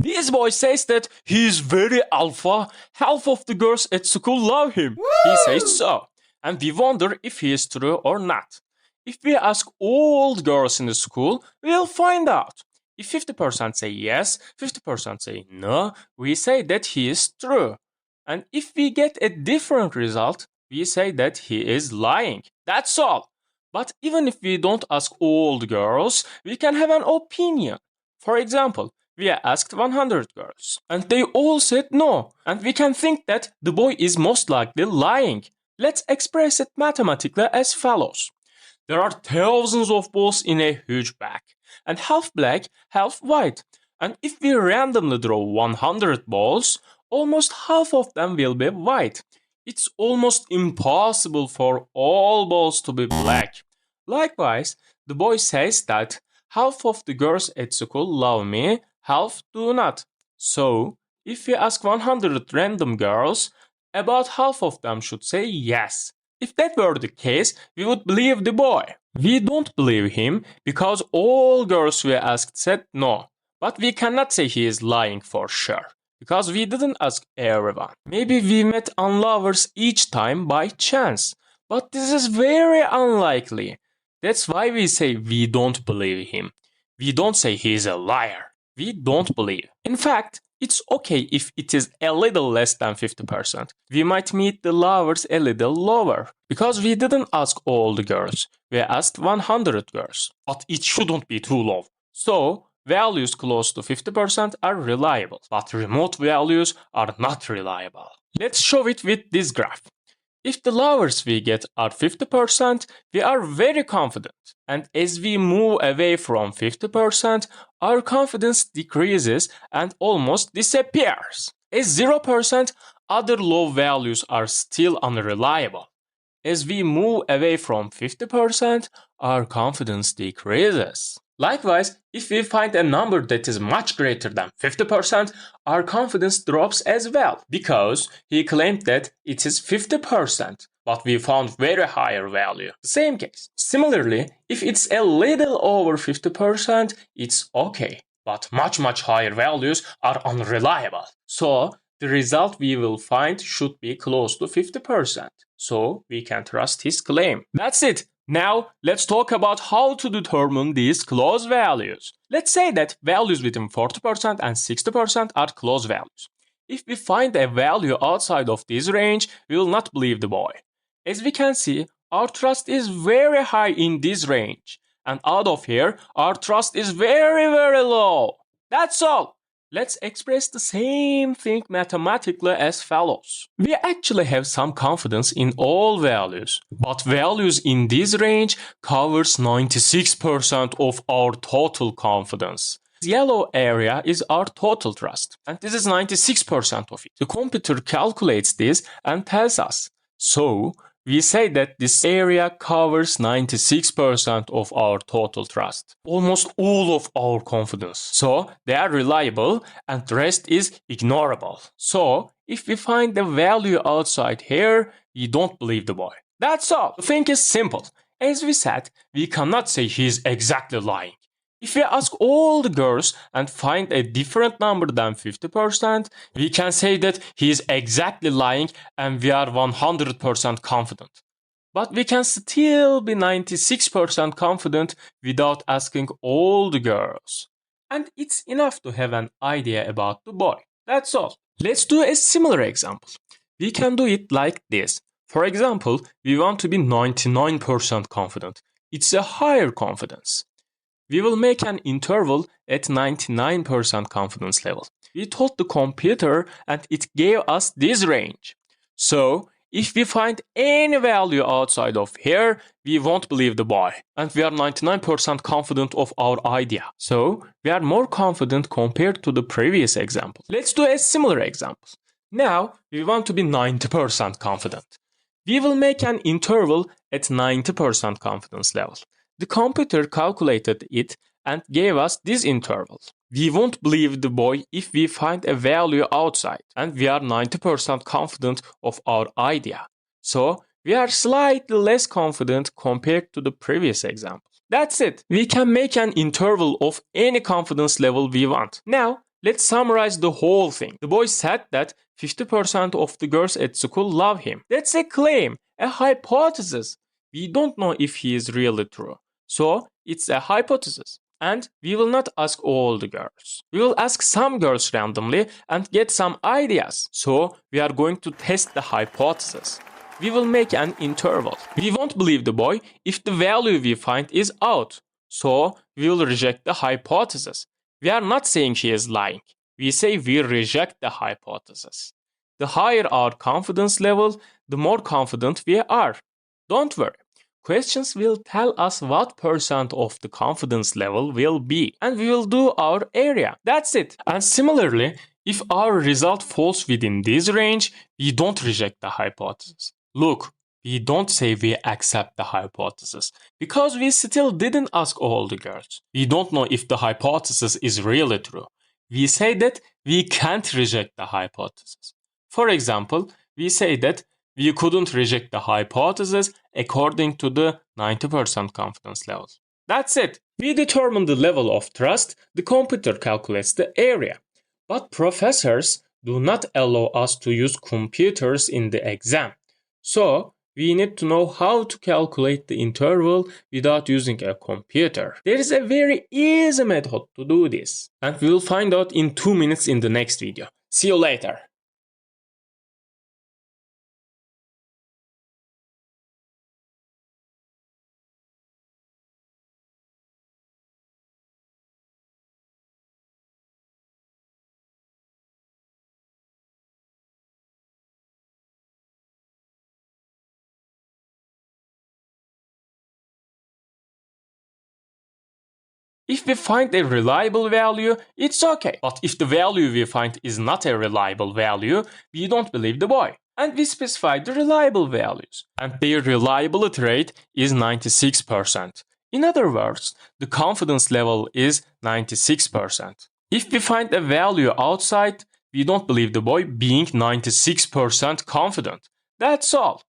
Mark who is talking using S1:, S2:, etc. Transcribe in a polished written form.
S1: This boy says that he is very alpha. Half of the girls at school love him. Woo! He says so. And we wonder if he is true or not. If we ask all the girls in the school, we'll find out. If 50% say yes, 50% say no, we say that he is true. And if we get a different result, we say that he is lying. That's all. But even if we don't ask all the girls, we can have an opinion. For example, we asked 100 girls, and they all said no. And we can think that the boy is most likely lying. Let's express it mathematically as follows. There are thousands of balls in a huge bag, and half black, half white. And if we randomly draw 100 balls, almost half of them will be white. It's almost impossible for all balls to be black. Likewise, the boy says that half of the girls at school love me, half do not. So, if we ask 100 random girls, about half of them should say yes. If that were the case, we would believe the boy. We don't believe him because all girls we asked said no. But we cannot say he is lying for sure, because we didn't ask everyone. Maybe we met unlovers each time by chance, but this is very unlikely. That's why we say we don't believe him. We don't say he is a liar. We don't believe. In fact, it's okay if it is a little less than 50%. We might meet the lovers a little lower, because we didn't ask all the girls. We asked 100 girls, but it shouldn't be too low. So, values close to 50% are reliable, but remote values are not reliable. Let's show it with this graph. If the lovers we get are 50%, we are very confident. And as we move away from 50%, our confidence decreases and almost disappears. At 0%, other low values are still unreliable. As we move away from 50%, our confidence decreases. Likewise, if we find a number that is much greater than 50%, our confidence drops as well, because he claimed that it is 50%, but we found very higher value. Same case. Similarly, if it's a little over 50%, it's okay, but much higher values are unreliable. So, the result we will find should be close to 50%, so we can trust his claim. That's it. Now, let's talk about how to determine these close values. Let's say that values between 40% and 60% are close values. If we find a value outside of this range, we will not believe the boy. As we can see, our trust is very high in this range. And out of here, our trust is very low. That's all. Let's express the same thing mathematically as follows. We actually have some confidence in all values, but values in this range covers 96% of our total confidence. This yellow area is our total trust, and this is 96% of it. The computer calculates this and tells us. So, we say that this area covers 96% of our total trust. Almost all of our confidence. So, they are reliable and the rest is ignorable. So, if we find the value outside here, we don't believe the boy. That's all. The thing is simple. As we said, we cannot say he is exactly lying. If we ask all the girls and find a different number than 50%, we can say that he is exactly lying and we are 100% confident. But we can still be 96% confident without asking all the girls. And it's enough to have an idea about the boy. That's all. Let's do a similar example. We can do it like this. For example, we want to be 99% confident. It's a higher confidence. We will make an interval at 99% confidence level. We told the computer and it gave us this range. So, if we find any value outside of here, we won't believe the boy. And we are 99% confident of our idea. So, we are more confident compared to the previous example. Let's do a similar example. Now, we want to be 90% confident. We will make an interval at 90% confidence level. The computer calculated it and gave us this interval. We won't believe the boy if we find a value outside, and we are 90% confident of our idea. So, we are slightly less confident compared to the previous example. That's it. We can make an interval of any confidence level we want. Now, Let's summarize the whole thing. The boy said that 50% of the girls at school love him. That's a claim, a hypothesis. We don't know if he is really true. So, it's a hypothesis. And we will not ask all the girls. We will ask some girls randomly and get some ideas. So, we are going to test the hypothesis. We will make an interval. We won't believe the boy if the value we find is out. So, we will reject the hypothesis. We are not saying he is lying. We say we reject the hypothesis. The higher our confidence level, the more confident we are. Don't worry. Questions will tell us what percent of the confidence level will be, and we will do our area. That's it. And similarly, if our result falls within this range, we don't reject the hypothesis. Look, we don't say we accept the hypothesis, because we still didn't ask all the girls. We don't know if the hypothesis is really true. We say that we can't reject the hypothesis. For example, we say that we couldn't reject the hypothesis according to the 90% confidence level. That's it. We determine the level of trust, the computer calculates the area. But professors do not allow us to use computers in the exam. So, we need to know how to calculate the interval without using a computer. There is a very easy method to do this. And we will find out in 2 minutes in the next video. See you later. If we find a reliable value, it's okay. But if the value we find is not a reliable value, we don't believe the boy. And we specify the reliable values. And their reliability rate is 96%. In other words, the confidence level is 96%. If we find a value outside, we don't believe the boy being 96% confident. That's all.